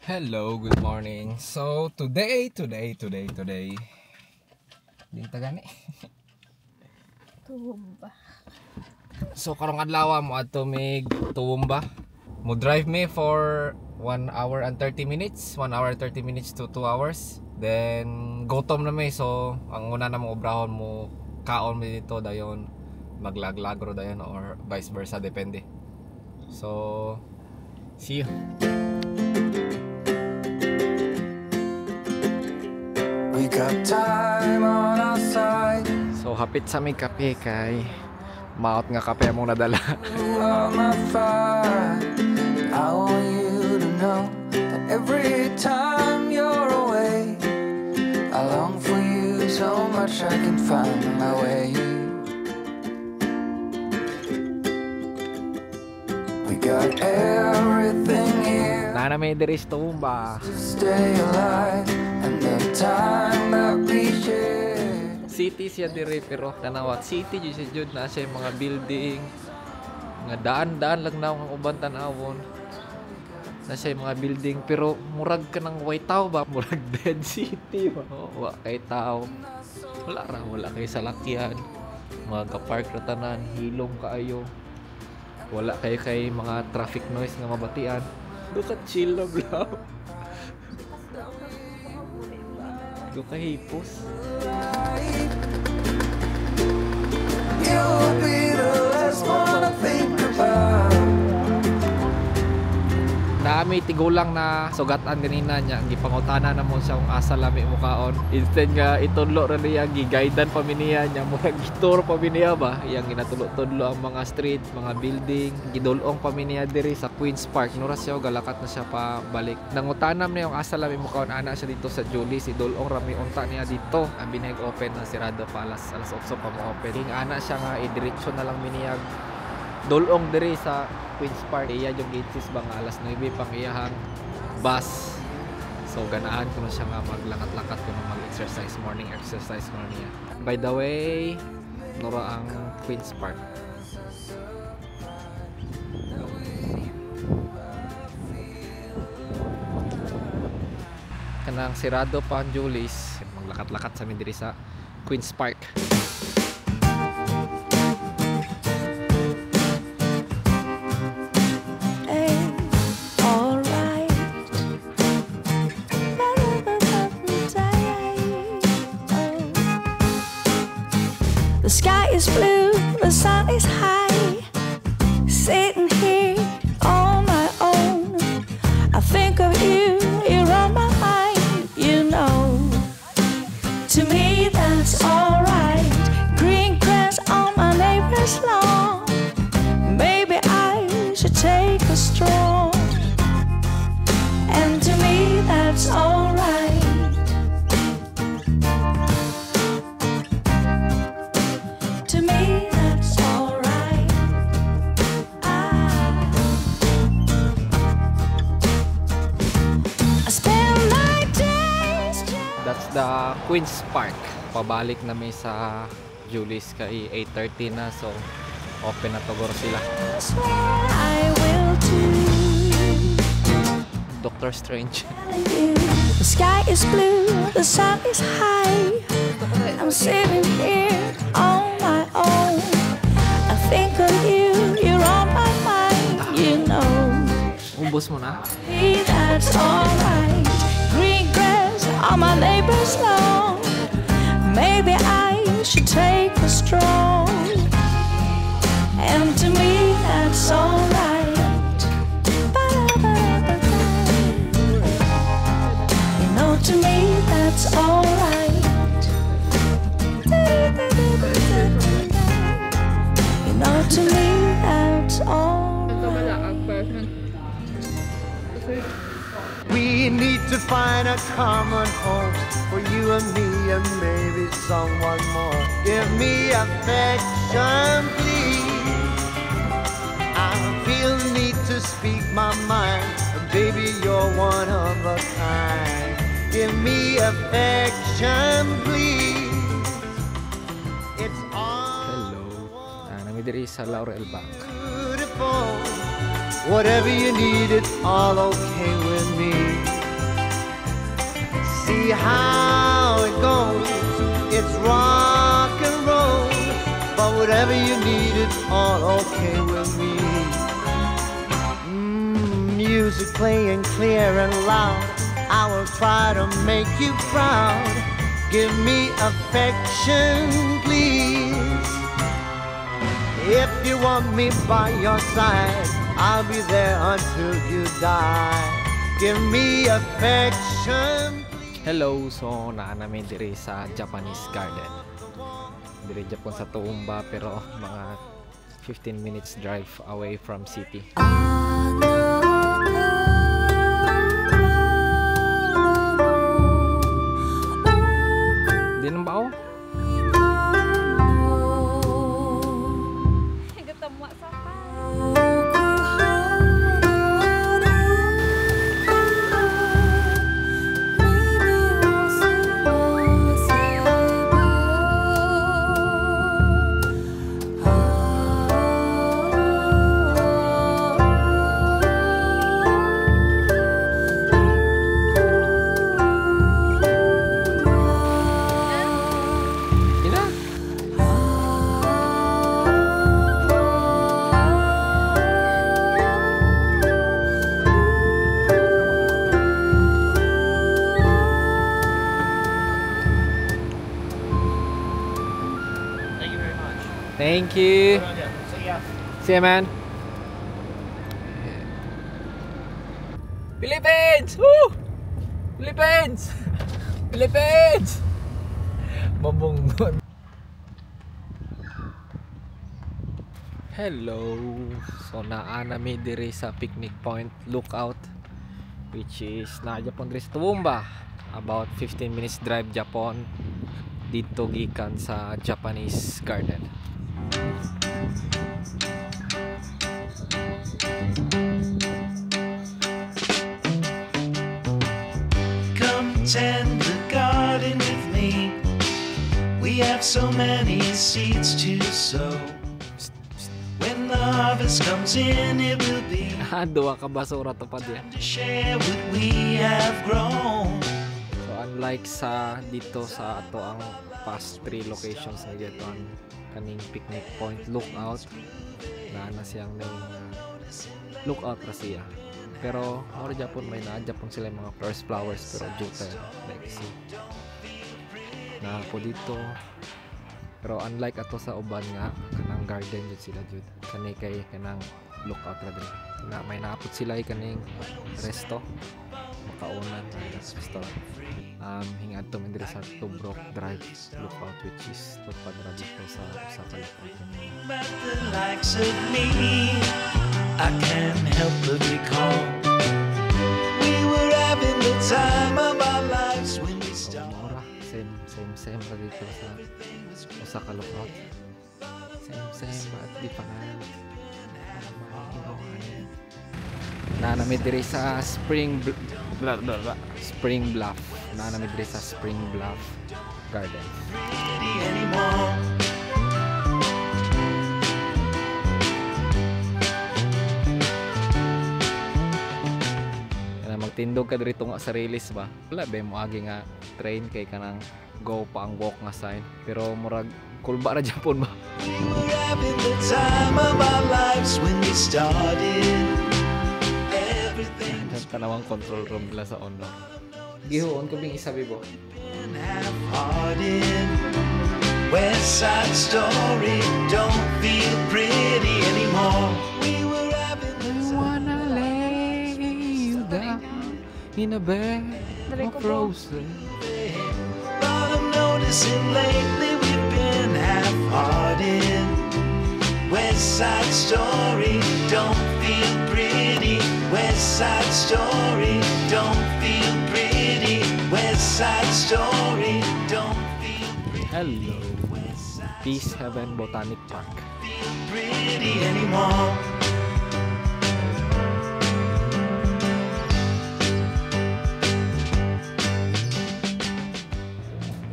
Hello, good morning. So today ding tagani. Tumba. So karong adlaw mo adto mig Tumba. Mo drive me for 1 hour and 30 minutes, 1 hour 30 minutes to 2 hours. Then gutom na may, so ang una na mo obrahon mo kaon mi dito dayon maglaglagro dayon or vice versa, depende. So see you. We got time on our side. So hapit sa may kape kay maot nga kape among nadala. On my fight. I want you to know that every time you're away, I long for you so much I can find my way. We got everything here Nana may diri sa Tumba. to stay alive, and the time that we share. City siya dire pero kanawat city jud siya jud na siya mga building, mga daan-daan lang na ang uban tan-awon. Na siya mga building pero murag ka ng white tao ba, murag dead city ba. Wa kay tao. Wala kay salakyan. Mga ka-park ra tanan, hilom kaayo. Wala kay mga traffic noise nga mabatian. Duka chill na blaw. Duka hipos. You'll be the last one I think about. Naami tigulang na sugatan ganina niya, gipangutana na mo siya kung asa lami mo kaon. Instead nga itudlo ra niya, giguidean pa mi niya murag gitur pa mi niya ba, iyang ginatudlo-tudlo ang mga street, mga building, gidulong pa mi niya diri sa Queen's Park. Nura siya galakat na siya pa balik. Nangutanam niya yung asa lami mo kaon, ana siya dito sa Julius, idulong ra mi unta niya dito. Ang binag open na sirado pa alas 8 pa mo open. King ana siya nga idiretso na lang mi niya dulong diri sa Queen's Park. Iya yung gates bang alas 9 pang iyahang bus. So ganahan ko na siya nga maglakat-lakat ko na mag-exercise, morning exercise ko na niya. By the way, nora ang Queen's Park. Kanang sirado pa ang Julius, maglakat-lakat sa mi diri sa Queen's Park. The sky is blue, the sun is high. Sitting here on my own, I think of you, you're on my mind, you know. To me that's alright. Green grass on my neighbor's lawn. Maybe I should take a stroll. And to me that's alright. To me that's alright. I spend my days That's the Queen's Park. Pabalik na may sa Julius kay 8:30 na, so open na togor sila. just what I will do. Doctor Strange. The sky is blue, the sun is high. I'm sitting here on my own. I think of you, you're on my mind, you know. Ubos mo na. Me, that's alright. Green grass on my neighbor's lawn. Maybe I should take a stroll. And to me, that's alright. You know, to me, that's alright. You know, to me, that's alright. We need to find a common home for you and me and maybe someone more. Give me affection, please. I feel the need to speak my mind. Baby, you're one of a kind. Give me affection, please. It's all Hello. Namidiri sa Laurel Bank. beautiful. Whatever you need, it's all okay with me. see how it goes. It's rock and roll, but whatever you need, it's all okay with me. Music playing clear and loud, I will try to make you proud. Give me affection, please. If you want me by your side, I'll be there until you die. Give me affection, please. Hello, so naa namin diri sa Japanese Garden. Diri Japon sa Toowoomba, pero mga 15 minutes drive away from city. Di nang bao? Thank you. See ya, man. Philippines! Woo! Philippines! Philippines! Mabunggon. Hello. So naa nami diri sa picnic point Lookout, which is na Japon diri sa Toowoomba. About 15 minutes drive Japon dito gikan sa Japanese Garden. Come tend the garden with me. We have so many seeds to sow. When the harvest comes in, it will be Duwa ka basura to pa diyan. to share what we have grown. So unlike sa dito sa ato ang past 3 locations na dito ang kaning picnic point Lookout, na siyang may lookout ra siya. Pero or Japon may na Japon sila yung mga first flowers, pero juta like see na po dito. Pero unlike ato sa uban nga kanang garden jud sila jud kani kay kanang lookout ra diri na may naapot sila kaning resto makaunan na restaurant. Hingad to diri sa Tobruk Drive Lookout, which is tupad ra dito sa usa ka lookout. But the likes of me, I can't help but recall. We were having the time of our lives when we So started. mura same ra dito sa usa ka lookout. Same at di pa na nami diri sa Spring Bluff. Na nami diri sa Spring Bluff Garden. Anymore. Kana magtindog ka diri tunga sa release ba? Wala ba mo agi nga train kay kanang go pa ang walk nga sign, pero murag kulba ra Japon ba? We were having the time of our lives when we started. Everything was Tanawang control room nila sa online. Gihuon ko bing isabi bo. half-hearted. West Side Story don't feel pretty anymore. We were having the I wanna lay you down in a bed of roses. But I'm noticing lately we've been half-hearted. West Side Story don't feel pretty. West Side Story don't feel pretty. West Side Story don't feel Hello. Peace Heaven Botanic Park. pretty anymore.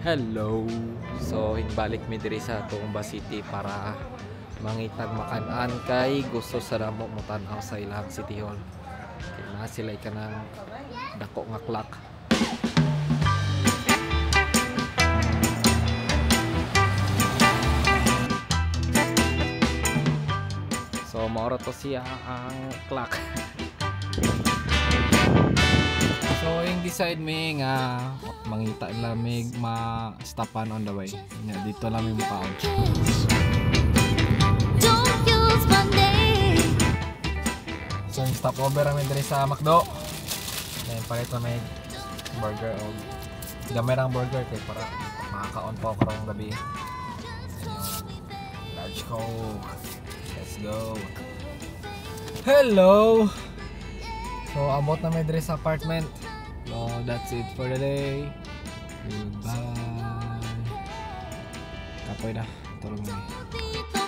Hello. So hinbalik mi diri sa Toowoomba City para mangitag makan-an kay gusto sa damo mo tan-aw sa ilang City Hall. Kaya na sila kanang dako nga clock. maura to siya ang clock. So yung decide mi nga mangita lamig ma-stopan on the way. Nya dito lang mi mukaon. Don't use my name. So yung stopover ang diri sa McDo. Then palit na may burger o gamay ang burger kay para makakaon pa ako karong gabi. Large Coke. Let's go. Hello. So abot na may diri sa apartment. So that's it for the day. Goodbye. Kapoy na. Tulog na.